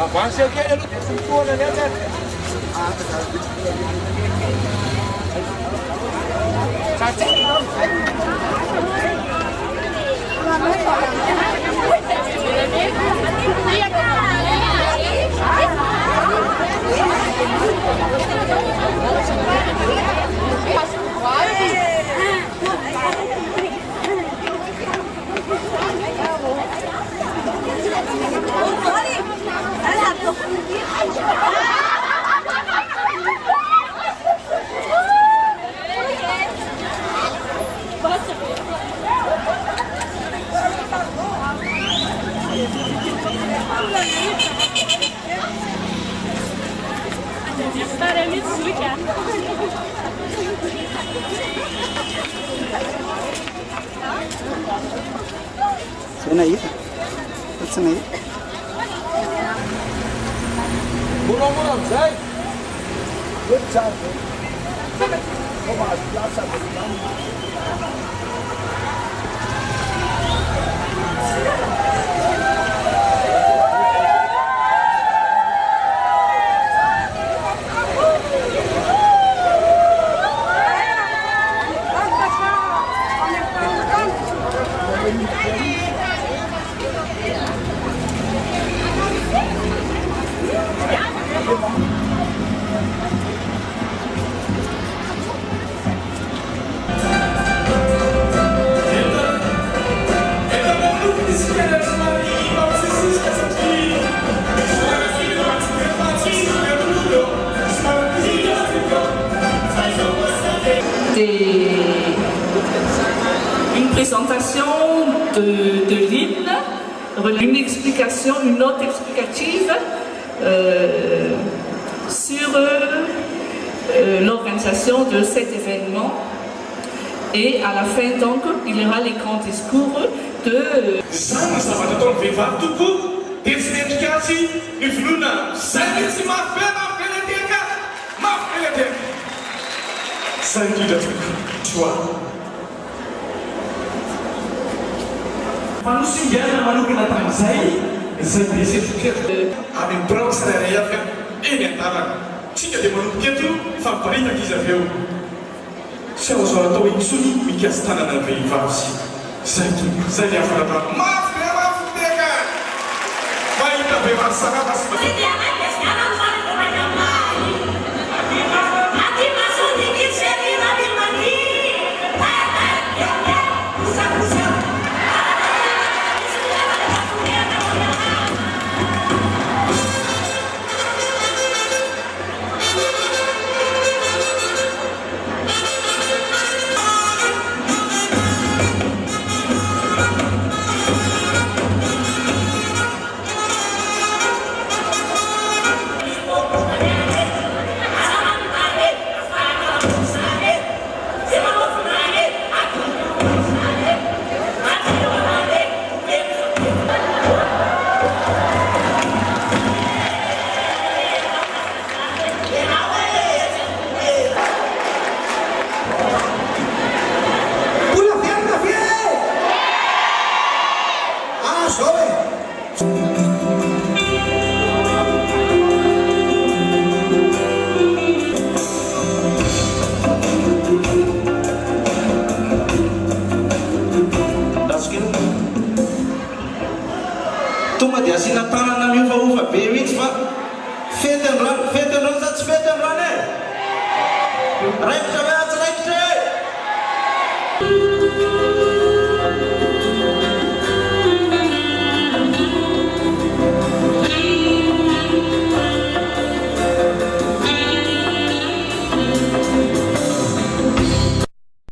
Avança aqui, ele não funciona, né, né? Sana aí, sana aí. Muram, sai. Good job. Come on, lots of une présentation de l'hymne, une explication, une note explicative sur l'organisation de cet événement. Et à la fin, donc, il y aura les grands discours de... Manusia manokana tamin'izay izay desetriketo any birao tsirairay avy eny an-dalana tsika dia manomboka eto fampiparitaka izy avy eo sy azo atao intsony mikasy tanana vehivavy zay le afaratano mafy teka mahita vehivavy sakafo sy tonga dia asina tanana miovaova be mihitsy fa fety androany za tsy fety androany e raikotra